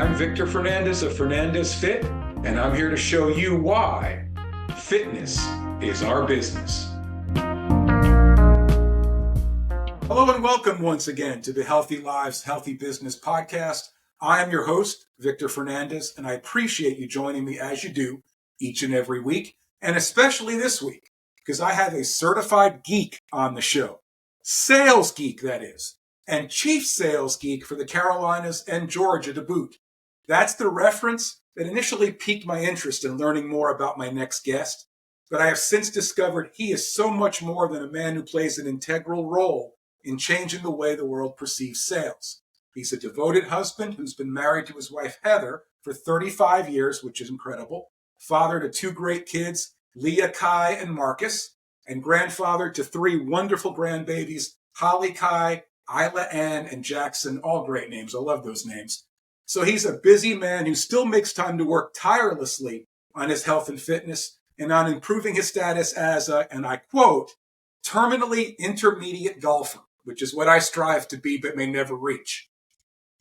I'm Victor Fernandez of Fernandez Fit, and I'm here to show you why fitness is our business. Hello and welcome once again to the Healthy Lives, Healthy Business podcast. I am your host, Victor Fernandez, and I appreciate you joining me as you do each and every week, and especially this week, because I have a certified geek on the show. Sales geek, that is, and Chief Sales Geek for the Carolinas and Georgia to boot. That's the reference that initially piqued my interest in learning more about my next guest, but I have since discovered he is so much more than a man who plays an integral role in changing the way the world perceives sales. He's a devoted husband who's been married to his wife, Heather, for 35 years, which is incredible, father to two great kids, Leah, Kai, and Marcus, and grandfather to three wonderful grandbabies, Holly, Kai, Isla, Ann, and Jackson, all great names. I love those names. So he's a busy man who still makes time to work tirelessly on his health and fitness and on improving his status as a, and I quote, terminally intermediate golfer, which is what I strive to be but may never reach.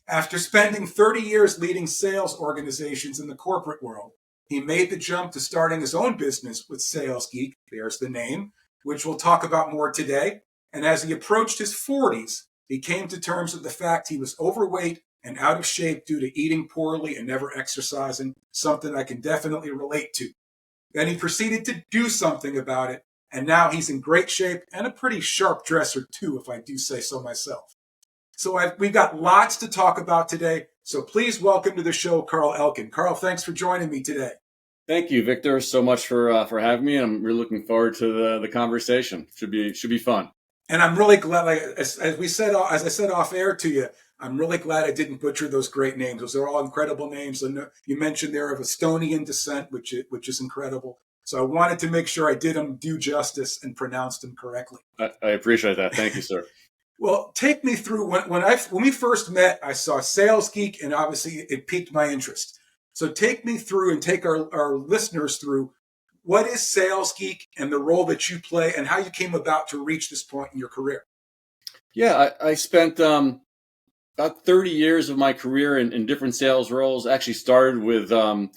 After spending 30 years leading sales organizations in the corporate world, he made the jump to starting his own business with Sales Geek, there's the name, which we'll talk about more today. And as he approached his 40s, he came to terms with the fact he was overweight and out of shape due to eating poorly and never exercising, something I can definitely relate to. Then he proceeded to do something about it, and now he's in great shape and a pretty sharp dresser too, if I do say so myself. So we've got lots to talk about today, so please welcome to the show, Karl Elken. Karl, thanks for joining me today. Thank you, Victor, so much for having me. I'm really looking forward to the conversation. Should be fun. And I'm really glad, as I said off air to you, I'm really glad I didn't butcher those great names. Those are all incredible names. And you mentioned they're of Estonian descent, which is incredible. So I wanted to make sure I did them due justice and pronounced them correctly. I appreciate that. Thank you, sir. Well, take me through when we first met. I saw Sales Geek, and obviously it piqued my interest. So take me through and take our listeners through what is Sales Geek and the role that you play and how you came about to reach this point in your career. Yeah, I spent about 30 years of my career in different sales roles. Actually started with on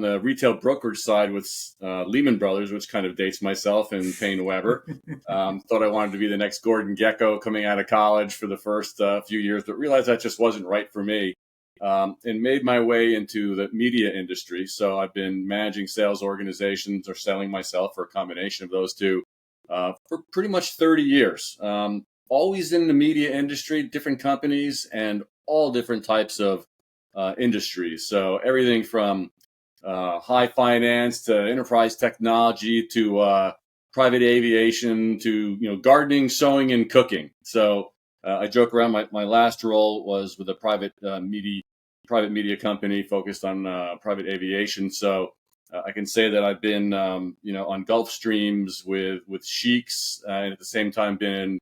the retail brokerage side with Lehman Brothers, which kind of dates myself, and Payne Weber. Thought I wanted to be the next Gordon Gekko coming out of college for the first few years, but realized that just wasn't right for me. And made my way into the media industry. So I've been managing sales organizations or selling myself, or a combination of those two, for pretty much 30 years. Always in the media industry, different companies, and all different types of industries. So everything from high finance to enterprise technology to private aviation to gardening, sewing, and cooking. So I joke around. My last role was with a private media company focused on private aviation. So I can say that I've been on Gulf Streams with sheiks, and at the same time been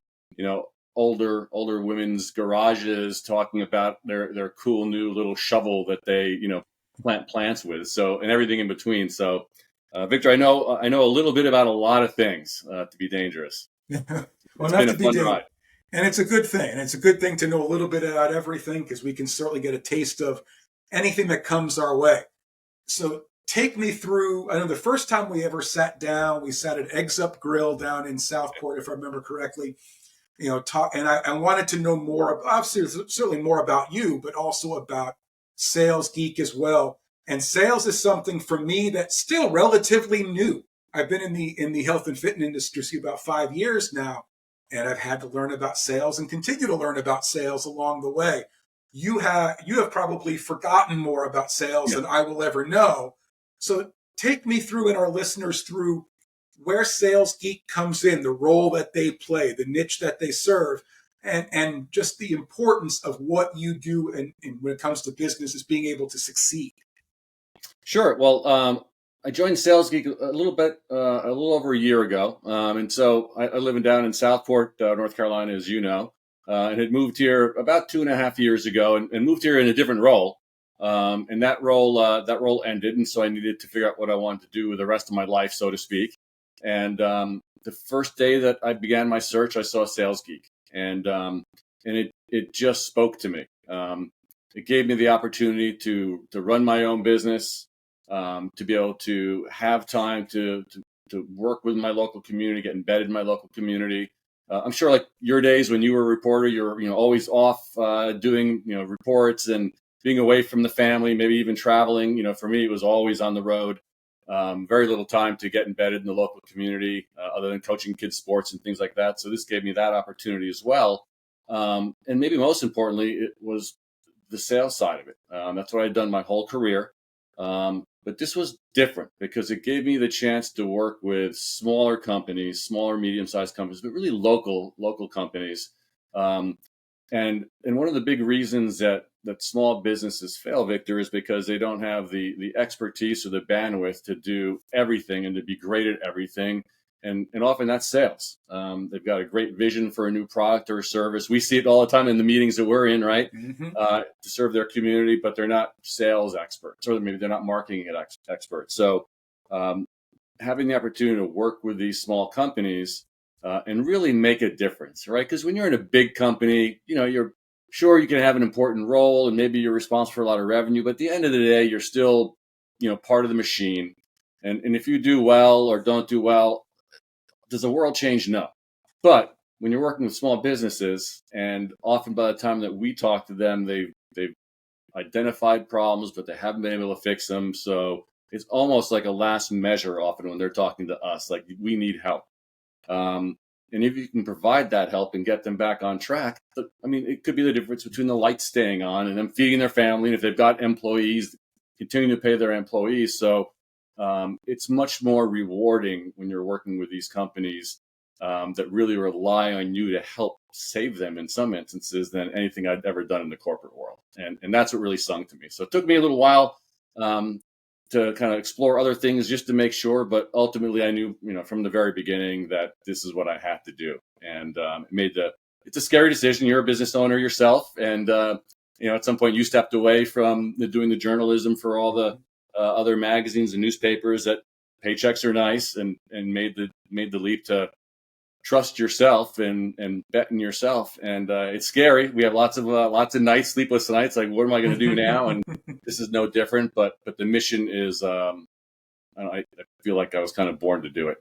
older women's garages talking about their cool new little shovel that they plant plants with. So, and everything in between. So Victor, I know a little bit about a lot of things to be dangerous. Well, it's been a fun ride. And it's a good thing. And it's a good thing to know a little bit about everything, because we can certainly get a taste of anything that comes our way. So take me through, I know the first time we ever sat down, we sat at Eggs Up Grill down in Southport, if I remember correctly, and I wanted to know more, obviously, certainly more about you, but also about Sales Geek as well. And sales is something for me that's still relatively new. I've been in the health and fitness industry about 5 years now. And I've had to learn about sales and continue to learn about sales along the way. You have probably forgotten more about sales than I will ever know. So take me through, and our listeners through, where Sales Geek comes in, the role that they play, the niche that they serve, and just the importance of what you do and when it comes to business is being able to succeed. Sure. Well, I joined Sales Geek a little over a year ago. And so I live down in Southport, North Carolina, as you know, and had moved here about 2.5 years ago and moved here in a different role. And that role ended. And so I needed to figure out what I wanted to do with the rest of my life, so to speak. And the first day that I began my search, I saw Sales Geek, and it just spoke to me. It gave me the opportunity to run my own business, to be able to have time to work with my local community, get embedded in my local community. I'm sure, like your days when you were a reporter, you're always off doing reports and being away from the family, maybe even traveling. For me, it was always on the road. Very little time to get embedded in the local community, other than coaching kids sports and things like that. So this gave me that opportunity as well. And maybe most importantly, it was the sales side of it. That's what I'd done my whole career. But this was different because it gave me the chance to work with smaller companies, smaller, medium-sized companies, but really local companies. And one of the big reasons that small businesses fail, Victor, is because they don't have the expertise or the bandwidth to do everything and to be great at everything. And often that's sales. They've got a great vision for a new product or service. We see it all the time in the meetings that we're in, right? Mm-hmm. To serve their community, but they're not sales experts, or maybe they're not marketing experts. So having the opportunity to work with these small companies and really make a difference, right? Because when you're in a big company, you're sure you can have an important role and maybe you're responsible for a lot of revenue, but at the end of the day, you're still, part of the machine. And if you do well or don't do well, does the world change? No. But when you're working with small businesses, and often by the time that we talk to them, they've identified problems, but they haven't been able to fix them. So it's almost like a last measure often when they're talking to us, like, we need help. And if you can provide that help and get them back on track, it could be the difference between the lights staying on and them feeding their family. And if they've got employees, continuing to pay their employees. So it's much more rewarding when you're working with these companies that really rely on you to help save them in some instances than anything I'd ever done in the corporate world. And that's what really sung to me. So it took me a little while to kind of explore other things just to make sure. But ultimately, I knew, from the very beginning that this is what I had to do. And it's a scary decision. You're a business owner yourself. And, at some point you stepped away from doing the journalism for all the other magazines and newspapers that paychecks are nice, and made the leap to trust yourself and bet in yourself. And it's scary. We have lots of nights, sleepless nights. Like, what am I going to do now? And this is no different. But the mission is, I feel like I was kind of born to do it.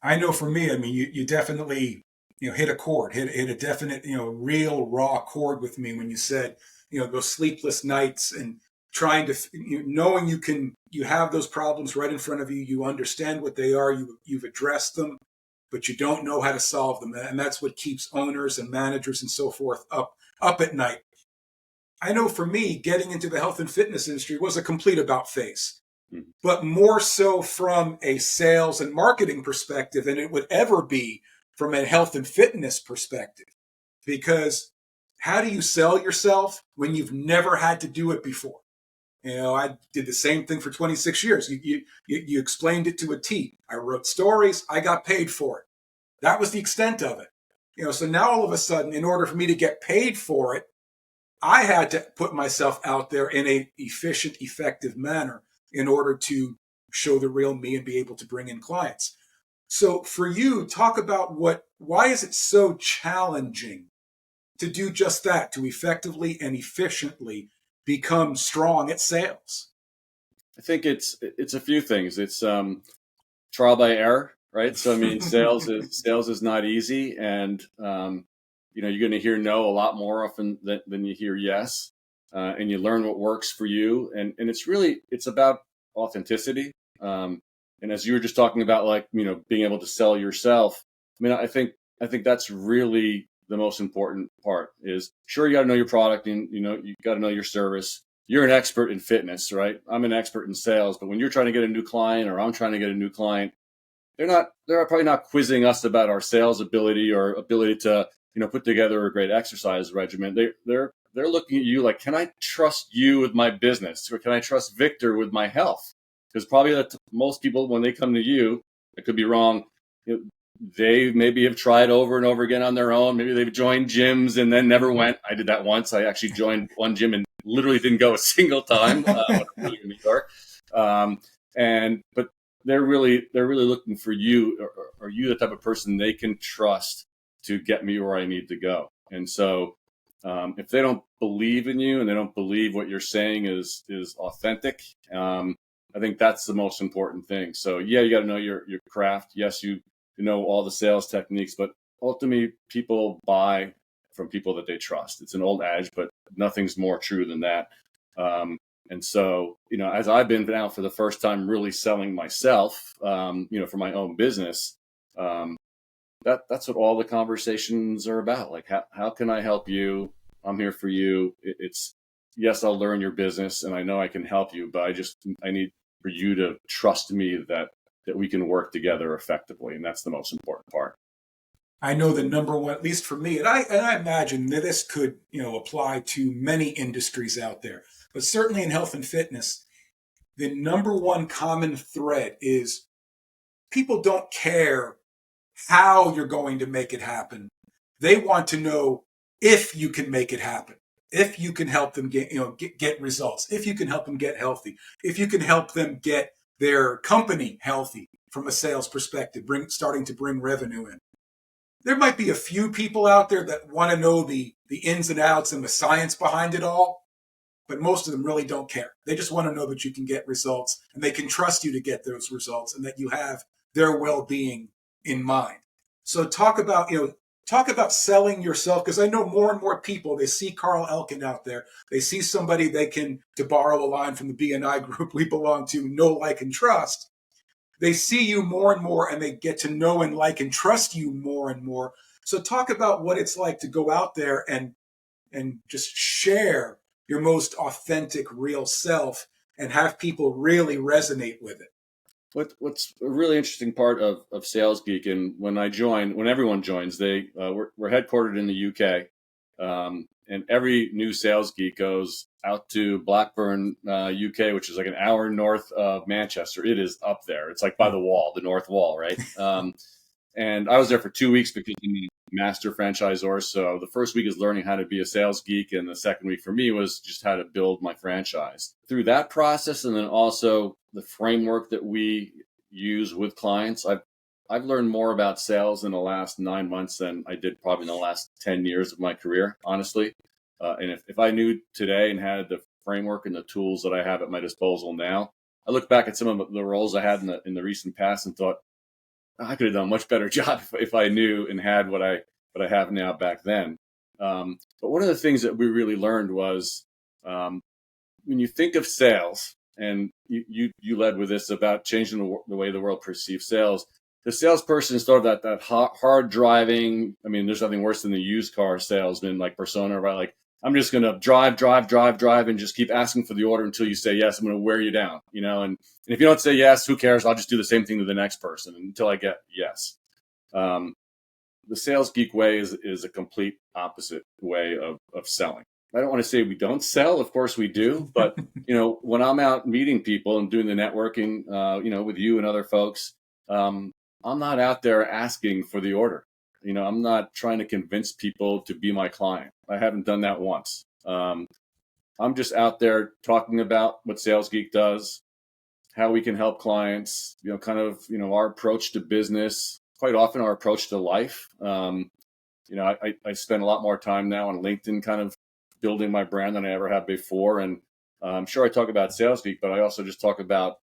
I know for me, you definitely, hit a chord, hit a definite, real raw chord with me when you said, those sleepless nights and trying to, knowing you have those problems right in front of you, you understand what they are, you've addressed them, but you don't know how to solve them. And that's what keeps owners and managers and so forth up at night. I know for me, getting into the health and fitness industry was a complete about face, but more so from a sales and marketing perspective than it would ever be from a health and fitness perspective. Because how do you sell yourself when you've never had to do it before? I did the same thing for 26 years. You explained it to a T. I wrote stories. I got paid for it. That was the extent of it. So now all of a sudden, in order for me to get paid for it, I had to put myself out there in an efficient, effective manner in order to show the real me and be able to bring in clients. So for you, talk about why is it so challenging to do just that, to effectively and efficiently become strong at sales? I think it's a few things. It's trial by error, right? So sales is not easy, and you're going to hear no a lot more often than you hear yes, and you learn what works for you, and it's about authenticity. And as you were just talking about, like, being able to sell yourself. I think that's really the most important part. Is, sure, you got to know your product, and you got to know your service. You're an expert in fitness, right? I'm an expert in sales, but when you're trying to get a new client, or I'm trying to get a new client, they're probably not quizzing us about our sales ability or ability to put together a great exercise regimen. They're looking at you like, can I trust you with my business, or can I trust Victor with my health? Because probably most people, when they come to you, I could be wrong, they maybe have tried over and over again on their own. Maybe they've joined gyms and then never went. I did that once. I actually joined one gym and literally didn't go a single time when I was in New York. But they're really looking for you. Are you the type of person they can trust to get me where I need to go? And so If they don't believe in you and they don't believe what you're saying is authentic, I think that's the most important thing. So yeah, you got to know your craft. Yes, you know all the sales techniques, but ultimately people buy from people that they trust. It's an old adage, but nothing's more true than that. And so, as I've been out for the first time really selling myself, for my own business, that's what all the conversations are about. Like, how can I help you? I'm here for you. It's yes, I'll learn your business and I know I can help you, but I need for you to trust me that we can work together effectively. And that's the most important part. I know the number one, at least for me, and I imagine that this could, apply to many industries out there, but certainly in health and fitness, the number one common thread is people don't care how you're going to make it happen. They want to know if you can make it happen, if you can help them get results, if you can help them get healthy, if you can help them get their company healthy from a sales perspective, starting to bring revenue in. There might be a few people out there that want to know the ins and outs and the science behind it all, but most of them really don't care. They just want to know that you can get results and they can trust you to get those results and that you have their well-being in mind. So talk about selling yourself, because I know more and more people, they see Karl Elken out there. They see somebody they can, to borrow a line from the BNI group we belong to, know, like, and trust. They see you more and more and they get to know and like and trust you more and more. So talk about what it's like to go out there and just share your most authentic, real self and have people really resonate with it. What's a really interesting part of Sales Geek, and when everyone joins, we're headquartered in the UK, and every new Sales Geek goes out to Blackburn, UK, which is like an hour north of Manchester. It is up there. It's like by the wall, the North Wall, right? And I was there for 2 weeks because I'm a master franchisor. So the first week is learning how to be a sales geek. And the second week for me was just how to build my franchise. Through that process, and then also the framework that we use with clients, I've learned more about sales in the last 9 months than I did probably in the last 10 years of my career, honestly. And if I knew today and had the framework and the tools that I have at my disposal now, I look back at some of the roles I had in the recent past and thought, I could have done a much better job if I knew and had what I have now back then. But one of the things that we really learned was when you think of sales, and you led with this about changing the way the world perceives sales. The salesperson is sort of that hard driving. I mean, there's nothing worse than the used car salesman like persona, right? Like, I'm just going to drive, and just keep asking for the order until you say yes. I'm going to wear you down, and if you don't say yes, who cares? I'll just do the same thing to the next person until I get yes. The Sales Geek way is a complete opposite way of selling. I don't want to say we don't sell. Of course we do. But, when I'm out meeting people and doing the networking, with you and other folks, I'm not out there asking for the order. I'm not trying to convince people to be my client. I haven't done that once. I'm just out there talking about what Sales Geek does, how we can help clients, our approach to business, quite often our approach to life. I spend a lot more time now on LinkedIn kind of building my brand than I ever have before. And I'm sure I talk about Sales Geek, but I also just talk about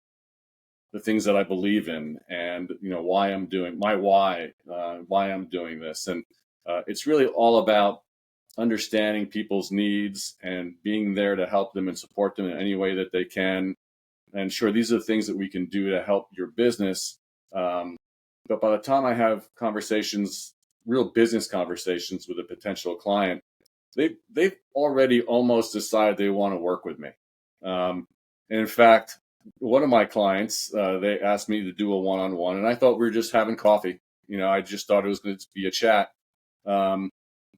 the things that I believe in and, why I'm doing why I'm doing this. And it's really all about understanding people's needs and being there to help them and support them in any way that they can. And sure, these are the things that we can do to help your business. But by the time I have real business conversations with a potential client, they've already almost decided they want to work with me. And in fact, one of my clients, they asked me to do a one-on-one, and I thought we were just having coffee. I just thought it was going to be a chat. And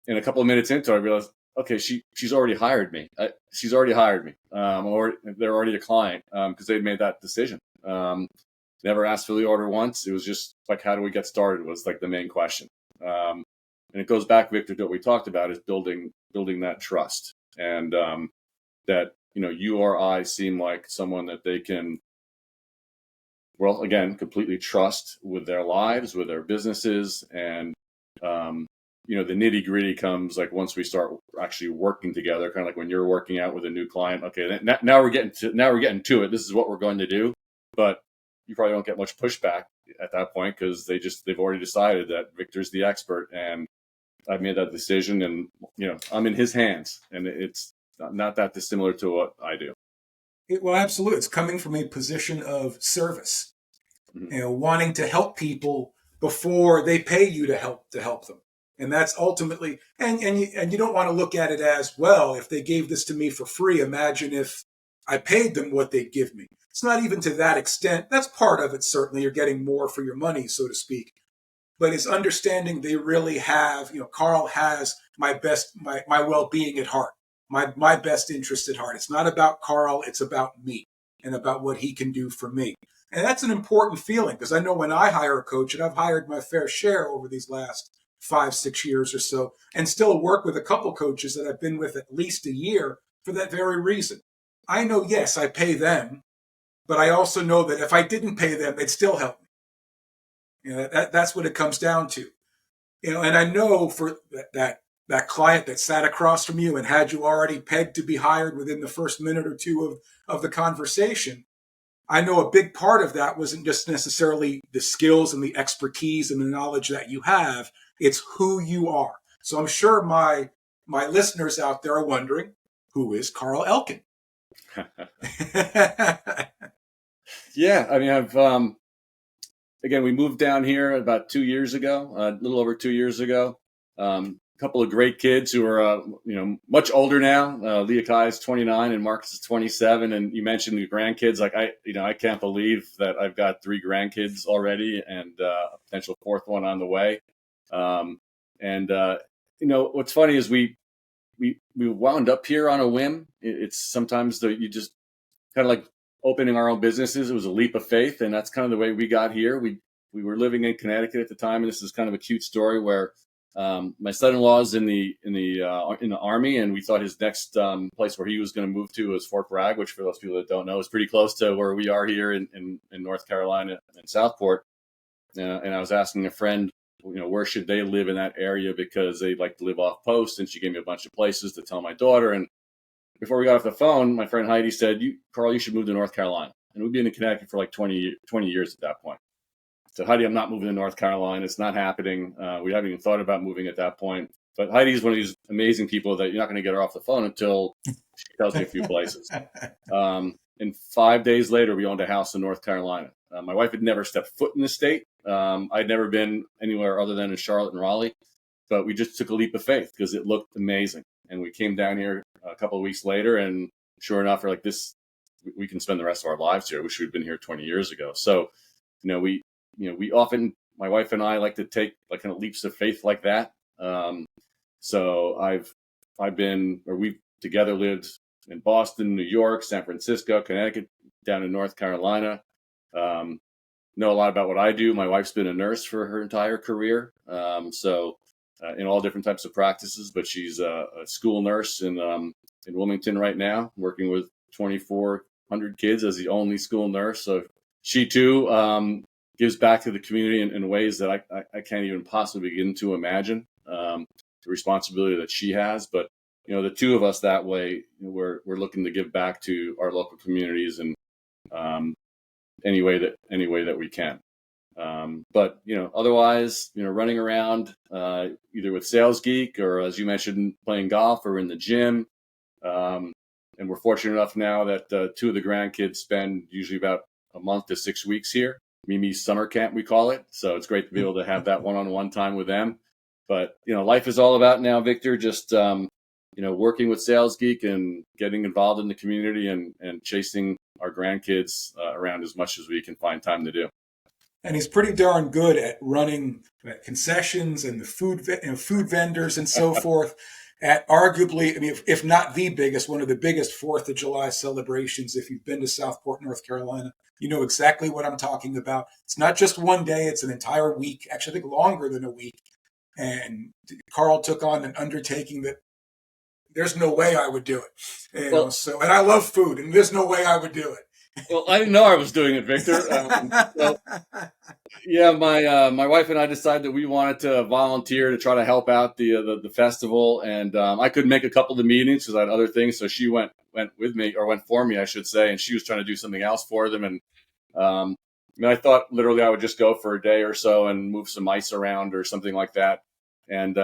a couple of minutes into it, I realized, okay, she's already hired me. She's already hired me, or they're already a client because they'd made that decision. Never asked for the order once. It was just like, how do we get started was like the main question. And it goes back, Victor, to what we talked about is building that trust, and that you or I seem like someone that they can, well, again, completely trust with their lives, with their businesses, and the nitty gritty comes like once we start actually working together, kind of like when you're working out with a new client. Okay, now we're getting to it. This is what we're going to do, but you probably don't get much pushback at that point because they've already decided that Victor's the expert, and I've made that decision, and I'm in his hands, and it's not that dissimilar to what I do. Well, absolutely, it's coming from a position of service, wanting to help people before they pay you to help them. And that's ultimately, and you don't want to look at it as, well, if they gave this to me for free, imagine if I paid them what they'd give me. It's not even to that extent. That's part of it, certainly. You're getting more for your money, so to speak. But it's understanding they really have, Karl has my well-being at heart, my best interest at heart. It's not about Karl, it's about me and about what he can do for me. And that's an important feeling because I know when I hire a coach, and I've hired my fair share over these last 5-6 years or so, and still work with a couple coaches that I've been with at least a year for that very reason. I know, yes, I pay them, but I also know that if I didn't pay them, they'd still help me. That's what it comes down to. And I know for that client that sat across from you and had you already pegged to be hired within the first minute or two of the conversation, I know a big part of that wasn't just necessarily the skills and the expertise and the knowledge that you have. It's who you are. So I'm sure my listeners out there are wondering, who is Karl Elken? Yeah, I mean, I've again, we moved down here about 2 years ago, a little over 2 years ago. A couple of great kids who are, much older now. Leah Kai is 29 and Marcus is 27. And you mentioned the grandkids. Like I can't believe that I've got 3 grandkids already and a potential 4th one on the way. What's funny is we wound up here on a whim. It's sometimes you just kind of like opening our own businesses. It was a leap of faith, and that's kind of the way we got here. We were living in Connecticut at the time, and this is kind of a cute story where my son-in-law is in the Army, and we thought his next place where he was going to move to was Fort Bragg, which for those people that don't know is pretty close to where we are here in North Carolina in Southport. And I was asking a friend, where should they live in that area because they like to live off post, and she gave me a bunch of places to tell my daughter. And before we got off the phone, my friend Heidi said, Karl, you should move to North Carolina. And we've been in Connecticut for like 20 years at that point. So Heidi, I'm not moving to North Carolina. It's not happening. We haven't even thought about moving at that point. But Heidi is one of these amazing people that you're not going to get her off the phone until she tells you a few places. And 5 days later, we owned a house in North Carolina. My wife had never stepped foot in the state. I'd never been anywhere other than in Charlotte and Raleigh. But we just took a leap of faith because it looked amazing. And we came down here a couple of weeks later, and sure enough, we're like, we can spend the rest of our lives here. I wish we'd been here 20 years ago. So, we often, my wife and I like to take like kind of leaps of faith like that. So we've together lived in Boston, New York, San Francisco, Connecticut, down in North Carolina. Know a lot about what I do. My wife's been a nurse for her entire career. In all different types of practices, but she's a school nurse in Wilmington right now, working with 2,400 kids as the only school nurse. So she too gives back to the community in ways that I can't even possibly begin to imagine the responsibility that she has. But the two of us that way, we're looking to give back to our local communities in any way that we can. But otherwise, running around either with Sales Geek or, as you mentioned, playing golf or in the gym. And we're fortunate enough now that 2 of the grandkids spend usually about a month to 6 weeks here. Mimi's summer camp, we call it. So it's great to be able to have that one-on-one time with them. But life is all about now, Victor, just working with Sales Geek and getting involved in the community and chasing our grandkids around as much as we can find time to do. And he's pretty darn good at running concessions and the food vendors and so forth at arguably, if not the biggest, one of the biggest 4th of July celebrations. If you've been to Southport, North Carolina, you know exactly what I'm talking about. It's not just one day, it's an entire week, actually I think longer than a week. And Karl took on an undertaking that there's no way I would do it. And I love food, and there's no way I would do it. Well, I didn't know I was doing it, Victor. So yeah, my wife and I decided that we wanted to volunteer to try to help out the festival, and I couldn't make a couple of the meetings because I had other things. So she went with me, or went for me, I should say, and she was trying to do something else for them. And um, I thought literally I would just go for a day or so and move some ice around or something like that. And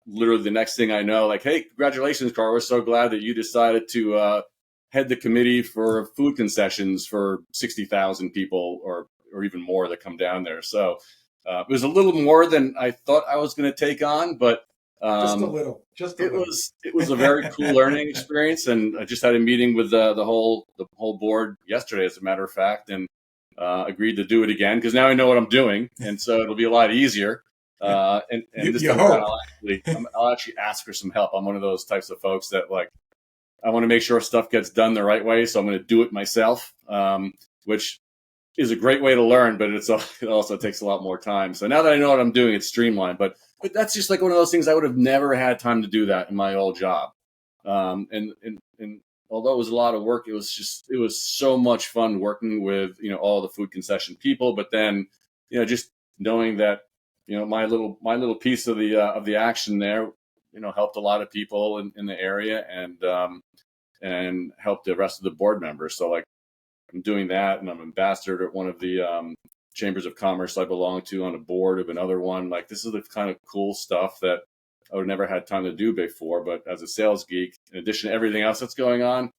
literally the next thing I know, like, hey, congratulations, Carl! We're so glad that you decided to head the committee for food concessions for 60,000 people, or even more that come down there. So it was a little more than I thought I was going to take on, but Just a little, it was a very cool learning experience. And I just had a meeting with the whole board yesterday, as a matter of fact, and agreed to do it again because now I know what I'm doing, and so it'll be a lot easier. And this time around, I'll actually ask for some help. I'm one of those types of folks that, like, I want to make sure stuff gets done the right way, so I'm going to do it myself, which is a great way to learn, but it also takes a lot more time. So now that I know what I'm doing, it's streamlined. But that's just like one of those things I would have never had time to do that in my old job. And although it was a lot of work, it was so much fun working with all the food concession people. But then just knowing that my little piece of the action there helped a lot of people in the area, and helped the rest of the board members. So, like, I'm doing that, and I'm ambassador at one of the chambers of commerce I belong to, on a board of another one. Like, this is the kind of cool stuff that I would never had time to do before. But as a sales geek, in addition to everything else that's going on,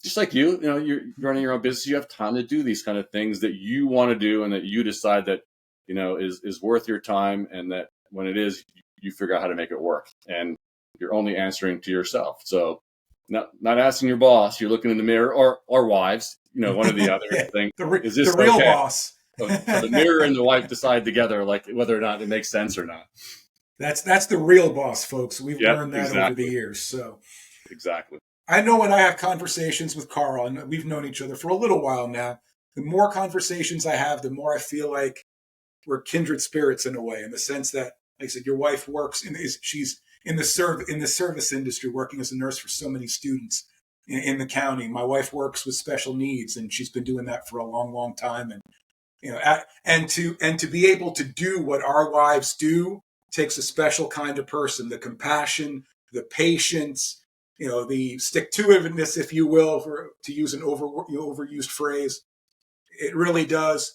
just like you're running your own business, you have time to do these kind of things that you want to do, and that you decide that is worth your time, and that when it is, you figure out how to make it work, and you're only answering to yourself. So not asking your boss, you're looking in the mirror, or wives, one or the other. Thing is this the real okay? boss. So the mirror and the wife decide together, like, whether or not it makes sense or not. That's the real boss, folks. We've learned that over the exactly. years. So Exactly. I know when I have conversations with Karl, and we've known each other for a little while now, the more conversations I have, the more I feel like we're kindred spirits in a way, in the sense that, like I said, your wife works she's in the service industry, working as a nurse for so many students in the county. My wife works with special needs, and she's been doing that for a long, long time. And and to be able to do what our wives do takes a special kind of person. The compassion, the patience, the stick-to-itiveness, if you will, to use an overused phrase. It really does.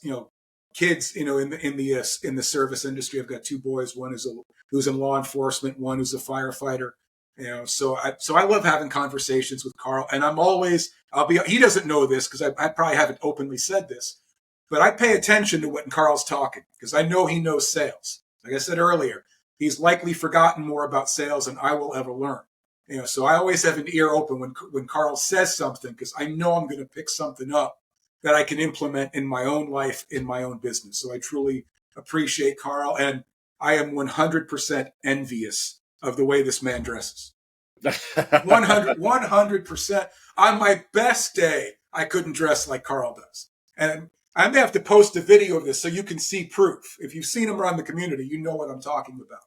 Kids, in the service industry, I've got two boys. One who's in law enforcement, one who's a firefighter. So I love having conversations with Karl, and he doesn't know this because I probably haven't openly said this, but I pay attention to when Karl's talking because I know he knows sales. Like I said earlier, he's likely forgotten more about sales than I will ever learn. So I always have an ear open when Karl says something, because I know I'm going to pick something up that I can implement in my own life, in my own business. So I truly appreciate Karl, and I am 100% envious of the way this man dresses. 100%. On my best day, I couldn't dress like Karl does. And I may have to post a video of this so you can see proof. If you've seen him around the community, you know what I'm talking about.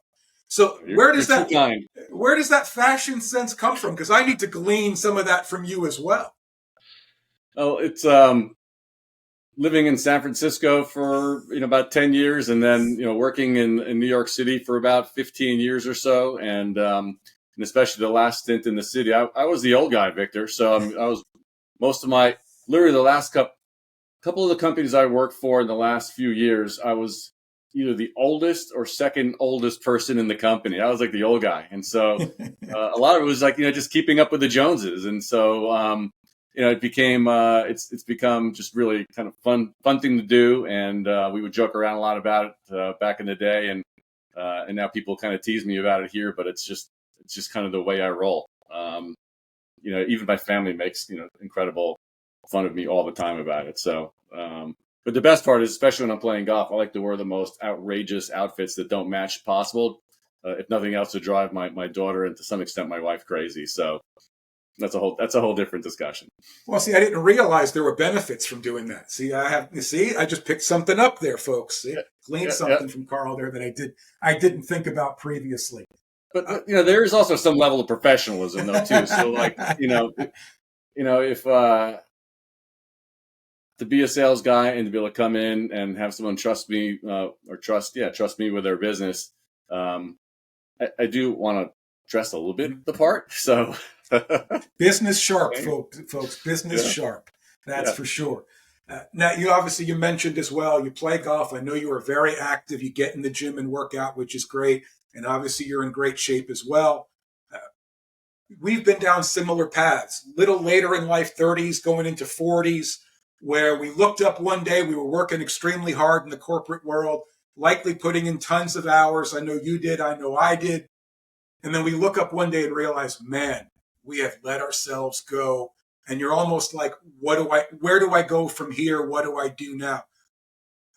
So where does that fashion sense come from? Because I need to glean some of that from you as well. Oh, it's living in San Francisco for about 10 years, and then working in New York City for about 15 years or so, and especially the last stint in the city, I was the old guy, Victor. So I was literally the last couple of the companies I worked for in the last few years, I was either the oldest or second oldest person in the company. I was like the old guy, and so a lot of it was like just keeping up with the Joneses, and so. It became it's become just really kind of fun thing to do, and we would joke around a lot about it back in the day, and now people kind of tease me about it here, but it's just kind of the way I roll. Even my family makes incredible fun of me all the time about it. So, but the best part is, especially when I'm playing golf, I like to wear the most outrageous outfits that don't match possible, if nothing else, to drive my daughter and to some extent my wife crazy. So. That's a whole different discussion. Well, see, I didn't realize there were benefits from doing that. I just picked something up there, folks. Gleaned something from Karl there that I didn't think about previously. But there is also some level of professionalism though too. So, like, if to be a sales guy and to be able to come in and have someone trust me trust me with their business. I do want to dress a little bit the part. So business sharp, folks, business sharp. That's for sure. Now, you mentioned as well, you play golf. I know you are very active. You get in the gym and work out, which is great. And obviously you're in great shape as well. We've been down similar paths, little later in life, 30s, going into 40s, where we looked up one day, we were working extremely hard in the corporate world, likely putting in tons of hours. I know you did. I know I did. And then we look up one day and realize, man, we have let ourselves go. And you're almost like, where do I go from here? What do I do now?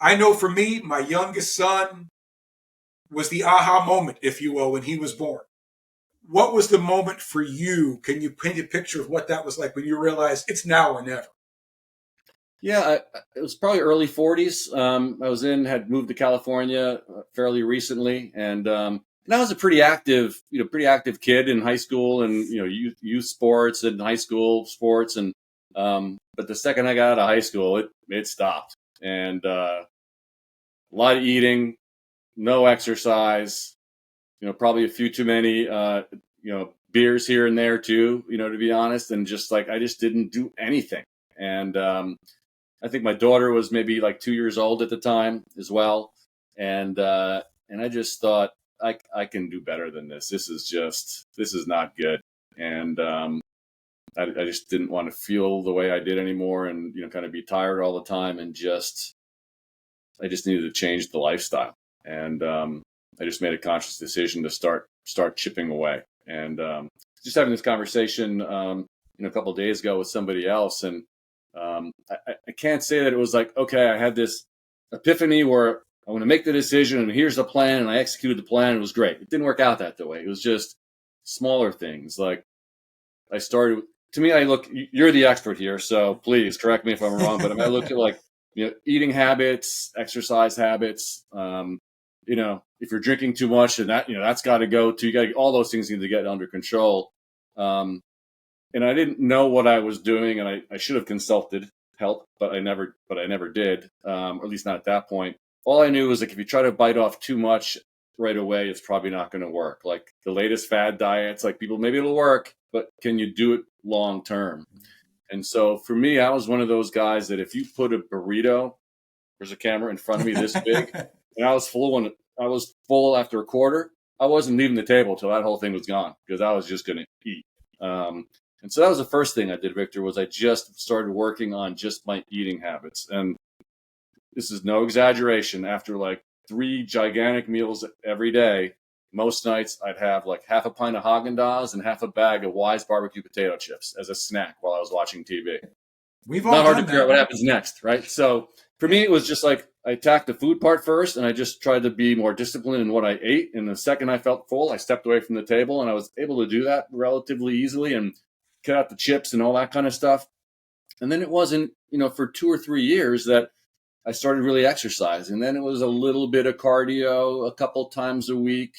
I know for me, my youngest son was the aha moment, if you will, when he was born. What was the moment for you? Can you paint a picture of what that was like when you realized it's now or never? Yeah, it was probably early 40s. Had moved to California fairly recently, and I was a pretty active kid in high school and youth sports and high school sports, and but the second I got out of high school, it stopped, and a lot of eating, no exercise. Probably a few too many, beers here and there too, to be honest. And just like, I just didn't do anything. And I think my daughter was maybe like 2 years old at the time as well. And I just thought, I can do better than this. This is not good. And I just didn't want to feel the way I did anymore and, kind of be tired all the time. And I just needed to change the lifestyle. And I just made a conscious decision to start chipping away. And just having this conversation, a couple of days ago with somebody else, and I can't say that it was like, okay, I had this epiphany where I want to make the decision, and here's the plan, and I executed the plan, and it was great. It didn't work out that way. It was just smaller things. Like you're the expert here, so please correct me if I'm wrong, but I look at like, eating habits, exercise habits, if you're drinking too much, and that's got to go too. You got all those things need to get under control. And I didn't know what I was doing, and I should have consulted help, but I never did, or at least not at that point. All I knew was like, if you try to bite off too much right away, it's probably not going to work. Like the latest fad diets, like people, maybe it'll work, but can you do it long term? And so for me, I was one of those guys that if you put a burrito, there's a camera in front of me this big, and I was full after a quarter, I wasn't leaving the table till that whole thing was gone, because I was just going to eat. And so that was the first thing I did, Victor, was I just started working on just my eating habits. And this is no exaggeration. After like 3 gigantic meals every day, most nights I'd have like half a pint of Haagen-Dazs and half a bag of Wise barbecue potato chips as a snack while I was watching TV. We've all not hard done to figure out what happens next, right? So for me, it was just like I attacked the food part first, and I just tried to be more disciplined in what I ate. And the second I felt full, I stepped away from the table, and I was able to do that relatively easily and cut out the chips and all that kind of stuff. And then it wasn't, for 2 or 3 years that I started really exercising. Then it was a little bit of cardio a couple times a week,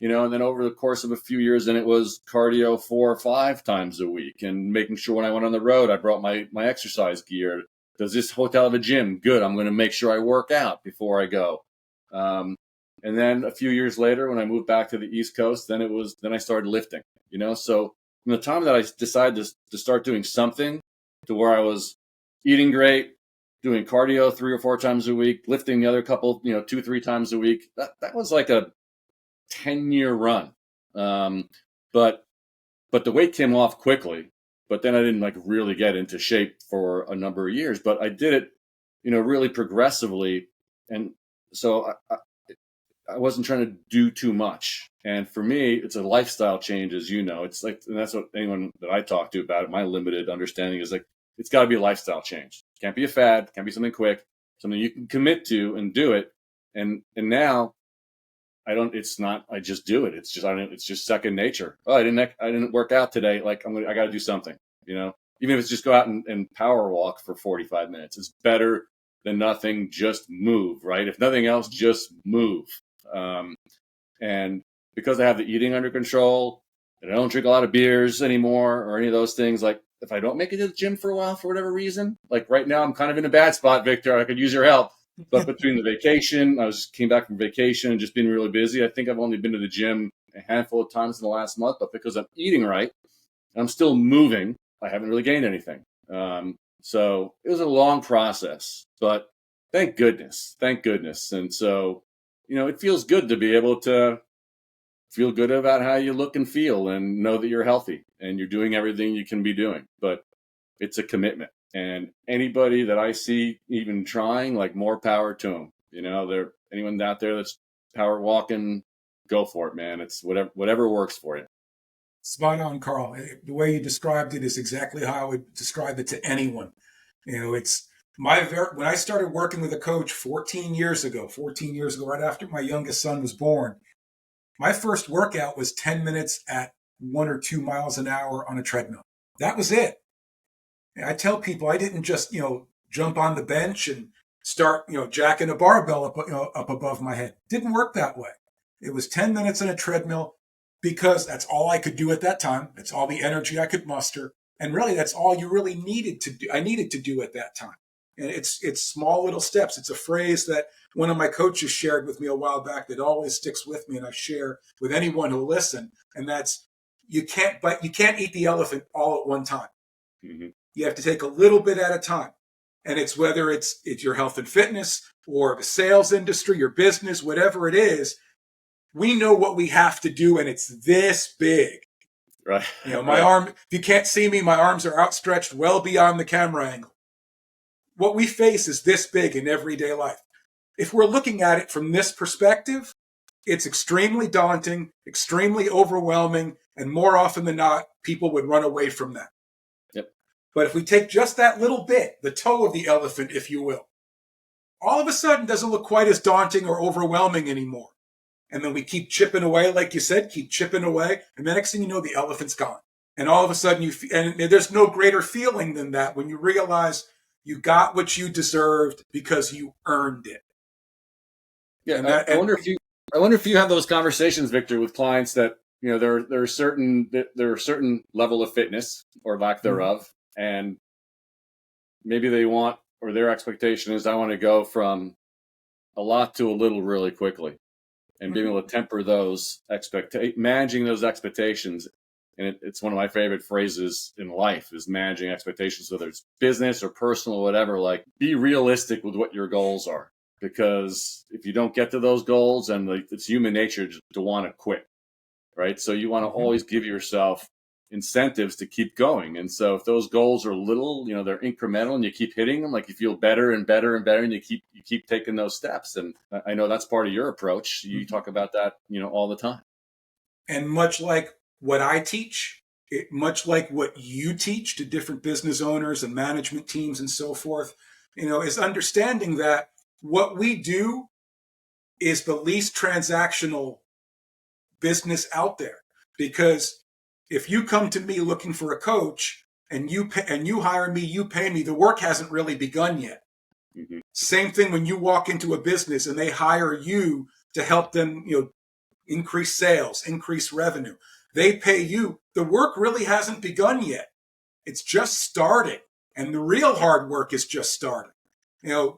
and then over the course of a few years, then it was cardio 4 or 5 times a week, and making sure when I went on the road, I brought my exercise gear. Does this hotel have a gym? Good. I'm going to make sure I work out before I go. And then a few years later, when I moved back to the East Coast, then I started lifting, so from the time that I decided to start doing something to where I was eating great, doing cardio 3 or 4 times a week, lifting the other couple, 2, 3 times a week, that was like a 10-year run. But the weight came off quickly, but then I didn't like really get into shape for a number of years, but I did it, really progressively. And so I wasn't trying to do too much. And for me, it's a lifestyle change, as you know. It's like, and that's what anyone that I talk to about it, my limited understanding is like, it's got to be a lifestyle change. It can't be a fad. It can't be something quick, something you can commit to and do it. And now I just do it. It's just second nature. Oh, I didn't work out today. Like I got to do something, even if it's just go out and power walk for 45 minutes. It's better than nothing. Just move, right? If nothing else, just move. And because I have the eating under control and I don't drink a lot of beers anymore or any of those things, like if I don't make it to the gym for a while for whatever reason, like right now, I'm kind of in a bad spot, Victor. I could use your help. But between the vacation, came back from vacation and just been really busy. I think I've only been to the gym a handful of times in the last month, but because I'm eating right, I'm still moving. I haven't really gained anything. So it was a long process, but thank goodness. And so, it feels good to be able to feel good about how you look and feel and know that you're healthy and you're doing everything you can be doing. But it's a commitment. And anybody that I see even trying, like, more power to them. Anyone out there that's power walking, go for it, man. It's whatever works for you. Spot on, Carl. The way you described it is exactly how I would describe it to anyone. It's when I started working with a coach 14 years ago, right after my youngest son was born, my first workout was 10 minutes at 1 or 2 miles an hour on a treadmill. That was it. And I tell people I didn't just, jump on the bench and start, jacking a barbell up above my head. Didn't work that way. It was 10 minutes on a treadmill because that's all I could do at that time. That's all the energy I could muster. And really, that's all you really needed to do. I needed to do at that time. And it's small little steps. It's a phrase that one of my coaches shared with me a while back that always sticks with me, and I share with anyone who'll listen. And that's, you can't eat the elephant all at one time. Mm-hmm. You have to take a little bit at a time. And it's whether it's your health and fitness or the sales industry, your business, whatever it is, we know what we have to do, and it's this big. Right. My arm, if you can't see me, my arms are outstretched well beyond the camera angle. What we face is this big in everyday life. If we're looking at it from this perspective, it's extremely daunting, extremely overwhelming, and more often than not, people would run away from that. Yep. But if we take just that little bit, the toe of the elephant, if you will, all of a sudden it doesn't look quite as daunting or overwhelming anymore. And then we keep chipping away, like you said, keep chipping away. And the next thing you know, the elephant's gone. And all of a sudden, and there's no greater feeling than that when you realize you got what you deserved because you earned it. Yeah, I wonder if you have those conversations, Victor, with clients that there are certain level of fitness or lack thereof, and maybe they want, or their expectation is, I want to go from a lot to a little really quickly, and being able to temper those managing those expectations. And it's one of my favorite phrases in life is managing expectations, whether it's business or personal or whatever. Like, be realistic with what your goals are, because if you don't get to those goals, and it's human nature to want to quit, right? So you want to always give yourself incentives to keep going. And so if those goals are little, they're incremental, and you keep hitting them, like, you feel better and better and better, and you keep taking those steps. And I know that's part of your approach. You talk about that, all the time. And much like what I teach, much like what you teach to different business owners and management teams and so forth, is understanding that what we do is the least transactional business out there. Because if you come to me looking for a coach and you hire me, you pay me, the work hasn't really begun yet. Mm-hmm. Same thing when you walk into a business and they hire you to help them, increase sales, increase revenue. They pay you. The work really hasn't begun yet. It's just starting. And the real hard work is just starting. You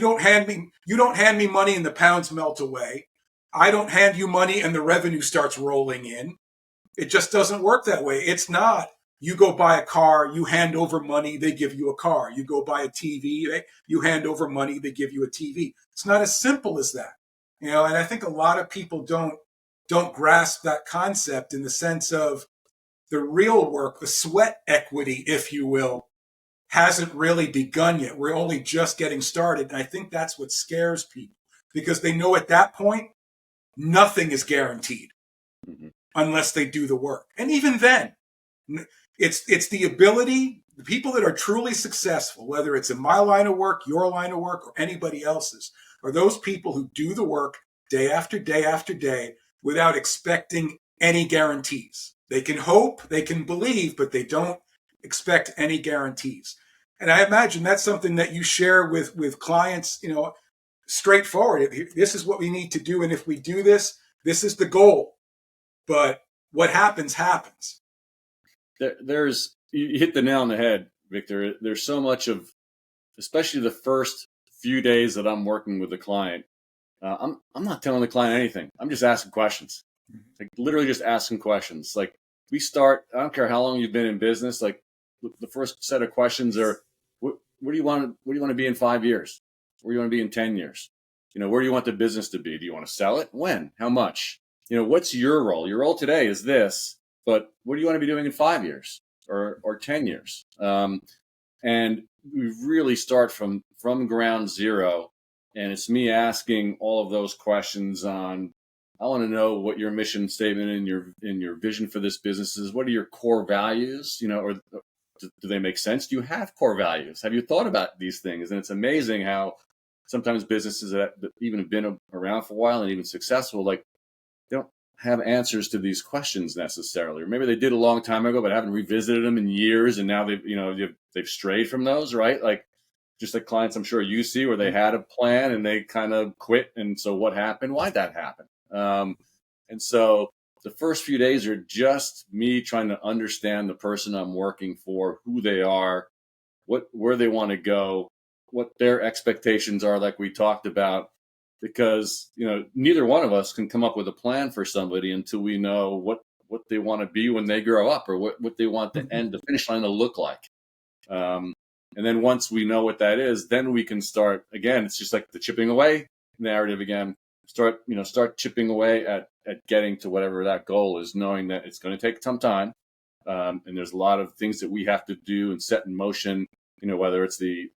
don't hand me money and the pounds melt away. I don't hand you money and the revenue starts rolling in. It just doesn't work that way. It's not, you go buy a car, you hand over money, they give you a car. You go buy a TV, you hand over money, they give you a TV. It's not as simple as that. And I think a lot of people don't grasp that concept, in the sense of the real work, the sweat equity, if you will, hasn't really begun yet. We're only just getting started. And I think that's what scares people, because they know at that point, nothing is guaranteed unless they do the work. And even then, it's the ability, the people that are truly successful, whether it's in my line of work, your line of work, or anybody else's, are those people who do the work day after day after day without expecting any guarantees. They can hope, they can believe, but they don't expect any guarantees. And I imagine that's something that you share with clients, straightforward. This is what we need to do. And if we do this, this is the goal. But what happens. There's you hit the nail on the head, Victor. There's so much of, especially the first few days that I'm working with the client. I'm not telling the client anything. I'm just asking questions, like literally just asking questions. Like we start. I don't care how long you've been in business. Like the first set of questions are, what do you want? What do you want to be in 5 years? Where do you want to be in 10 years? Where do you want the business to be? Do you want to sell it? When? How much? What's your role? Your role today is this, but what do you want to be doing in 5 years or 10 years? And we really start from ground zero. And it's me asking all of those questions on, I want to know what your mission statement and your vision for this business is. What are your core values? Or do they make sense? Do you have core values? Have you thought about these things? And it's amazing how sometimes businesses that even have been around for a while and even successful, like they don't have answers to these questions necessarily, or maybe they did a long time ago, but haven't revisited them in years, and now they've strayed from those, right? Like just like clients I'm sure you see where they had a plan and they kind of quit, and so what happened? Why'd that happen? And so the first few days are just me trying to understand the person I'm working for, who they are, where they want to go, what their expectations are, like we talked about, because neither one of us can come up with a plan for somebody until we know what they want to be when they grow up, or what they want the finish line to look like. And then once we know what that is, then we can start again. It's just like the chipping away narrative again. Start chipping away at getting to whatever that goal is, knowing that it's going to take some time. And there's a lot of things that we have to do and set in motion, whether it's the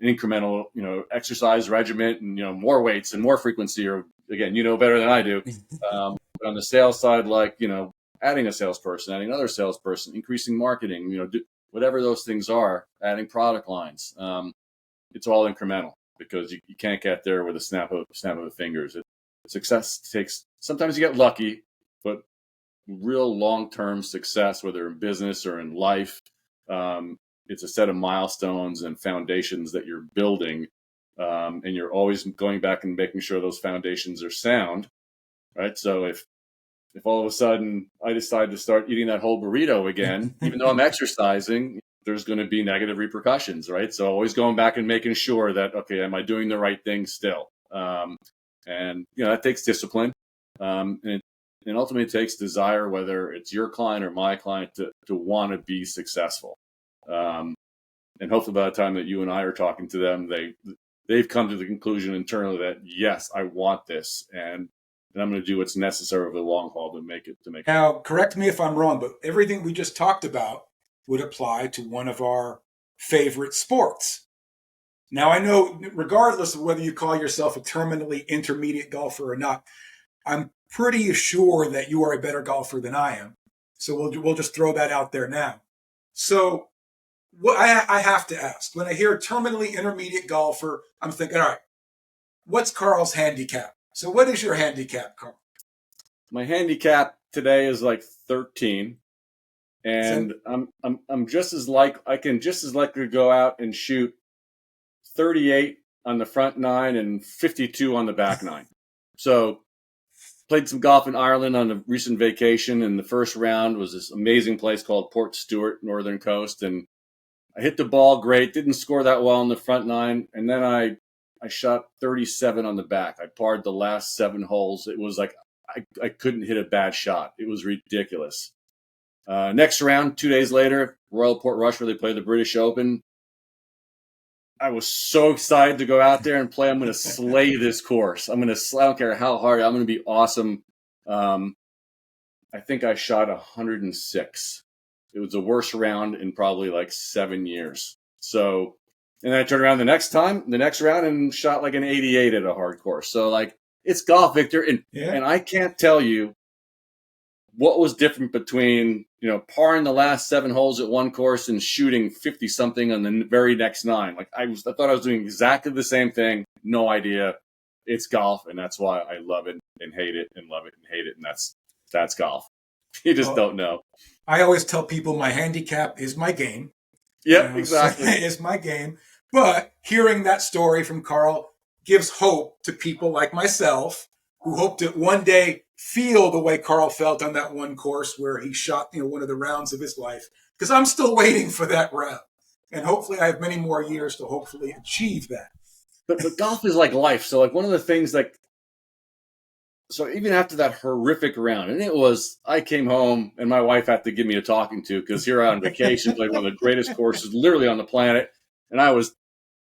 incremental, exercise regimen and, more weights and more frequency, or again, better than I do. But on the sales side, like, adding a salesperson, adding another salesperson, increasing marketing, whatever those things are, adding product lines. It's all incremental because you can't get there with a snap of the fingers. Success takes, sometimes you get lucky, but real long-term success, whether in business or in life, it's a set of milestones and foundations that you're building, and you're always going back and making sure those foundations are sound, right? So if all of a sudden I decide to start eating that whole burrito again, even though I'm exercising, there's going to be negative repercussions, right? So always going back and making sure that, okay, am I doing the right thing still? And that takes discipline, and ultimately it takes desire, whether it's your client or my client, to want to be successful. And hopefully by the time that you and I are talking to them, they've come to the conclusion internally that, yes, I want this, and I'm going to do what's necessary over the long haul to make it. Now, correct me if I'm wrong, but everything we just talked about would apply to one of our favorite sports. Now, I know, regardless of whether you call yourself a terminally intermediate golfer or not, I'm pretty sure that you are a better golfer than I am. So we'll just throw that out there now. So what I have to ask, when I hear terminally intermediate golfer, I'm thinking, all right, what's Karl's handicap? So what is your handicap, Karl? My handicap today is like 13. And I'm just as I can just as likely go out and shoot 38 on the front nine and 52 on the back nine. So played some golf in Ireland on a recent vacation, and the first round was this amazing place called Port Stewart, Northern Coast, and I hit the ball great, didn't score that well on the front nine, and then I shot 37 on the back. I parred the last 7 holes. It was like I couldn't hit a bad shot. It was ridiculous. Next round, 2 days later, Royal Portrush, where they play the British Open. I was so excited to go out there and play. I'm going to slay this course. I don't care how hard. I'm going to be awesome. I think I shot 106. It was the worst round in probably like 7 years. So, and then I turned around the next round, and shot like an 88 at a hard course. So, like, it's golf, Victor. And I can't tell you what was different between, parring the last 7 holes at one course and shooting 50 something on the very next 9. Like I thought I was doing exactly the same thing. No idea. It's golf, and that's why I love it and hate it, and love it and hate it, and that's golf. You just don't know. I always tell people my handicap is my game. Yep, exactly. It's my game. But hearing that story from Karl gives hope to people like myself who hope to one day feel the way Karl felt on that one course where he shot, one of the rounds of his life, because I'm still waiting for that round. And hopefully I have many more years to hopefully achieve that. But golf is like life. So like one of the things so even after that horrific round, and I came home and my wife had to give me a talking to, because here on vacation, played one of the greatest courses literally on the planet. And I was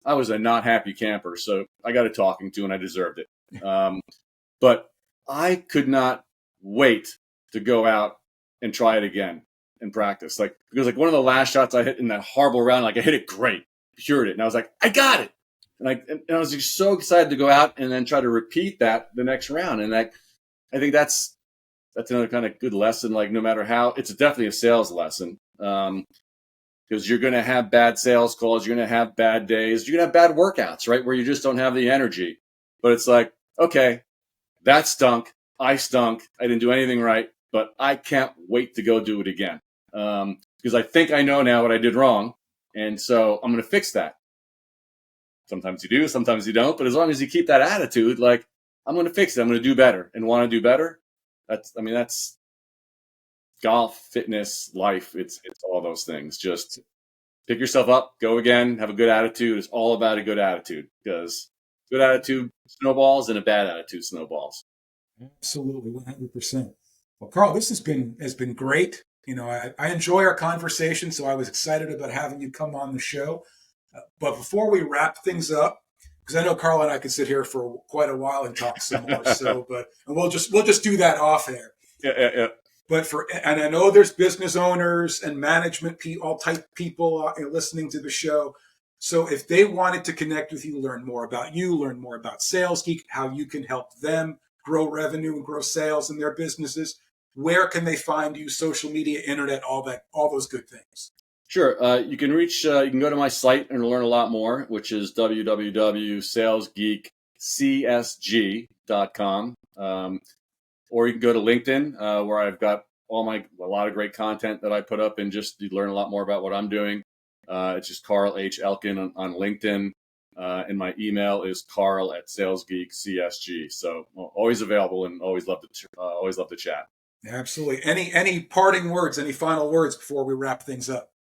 a not happy camper. So I got a talking to and I deserved it. But I could not wait to go out and try it again and practice. Because one of the last shots I hit in that horrible round, I hit it great, cured it. And I was like, I got it. And I was just so excited to go out and then try to repeat that the next round. And I think that's another kind of good lesson. No matter how, it's definitely a sales lesson, because you're going to have bad sales calls. You're going to have bad days. You're going to have bad workouts, right? Where you just don't have the energy. But it's like, okay, that stunk. I stunk. I didn't do anything right, but I can't wait to go do it again. Because I think I know now what I did wrong. And so I'm going to fix that. Sometimes you do, sometimes you don't. But as long as you keep that attitude, I'm going to fix it. I'm going to do better and want to do better. That's golf, fitness, life. It's all those things. Just pick yourself up, go again, have a good attitude. It's all about a good attitude, because good attitude snowballs and a bad attitude snowballs. Absolutely, 100%. Well, Karl, this has been great. I enjoy our conversation, so I was excited about having you come on the show. But before we wrap things up, because I know Karl and I could sit here for quite a while and talk some more, and we'll just do that off air. Yeah. But and I know there's business owners and management all type people listening to the show. So if they wanted to connect with you, learn more about you, learn more about Sales Geek, how you can help them grow revenue and grow sales in their businesses, where can they find you? Social media, internet, all those good things. Sure. You can go to my site and learn a lot more, which is www.salesgeekcsg.com. Or you can go to LinkedIn, where I've got a lot of great content that I put up, and just you learn a lot more about what I'm doing. It's just Karl H. Elken on LinkedIn. And my email is karl@salesgeekcsg. So always available and always love to chat. Absolutely. Any parting words, any final words before we wrap things up?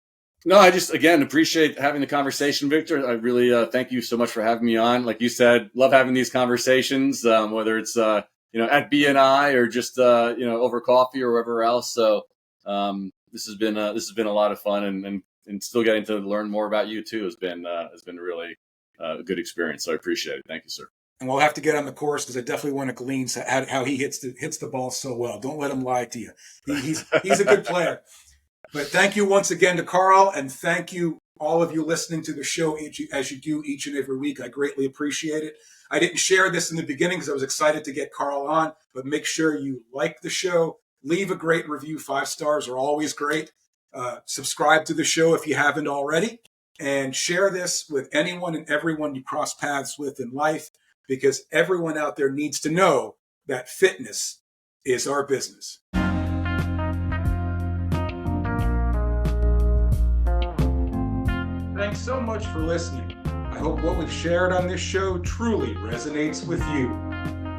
No, I just, again, appreciate having the conversation, Victor. I really thank you so much for having me on. Like you said, love having these conversations, whether it's, at BNI or just, over coffee or wherever else. So this has been a lot of fun, and still getting to learn more about you too has been really a good experience. So I appreciate it. Thank you, sir. And we'll have to get on the course, because I definitely want to glean how he hits the ball so well. Don't let him lie to you. He's a good player. But thank you once again to Karl, and thank you all of you listening to the show as you do each and every week. I greatly appreciate it. I didn't share this in the beginning because I was excited to get Karl on, but make sure you like the show. Leave a great review. 5 stars are always great. Subscribe to the show if you haven't already, and share this with anyone and everyone you cross paths with in life, because everyone out there needs to know that fitness is our business. Thanks so much for listening. I hope what we've shared on this show truly resonates with you.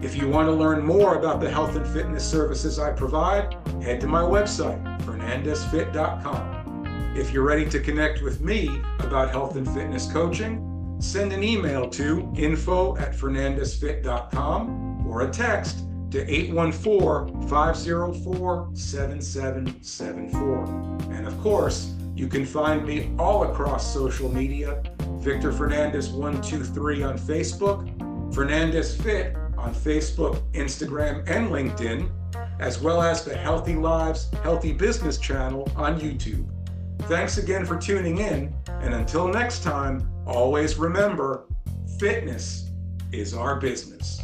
If you want to learn more about the health and fitness services I provide, head to my website, fernandezfit.com. If you're ready to connect with me about health and fitness coaching, send an email to info@fernandezfit.com or a text to 814-504-7774. And of course, you can find me all across social media: Victor Fernandez 123 on Facebook, Fernandez Fit on Facebook, Instagram, and LinkedIn, as well as the Healthy Lives, Healthy Business channel on YouTube. Thanks again for tuning in, and until next time, always remember, fitness is our business.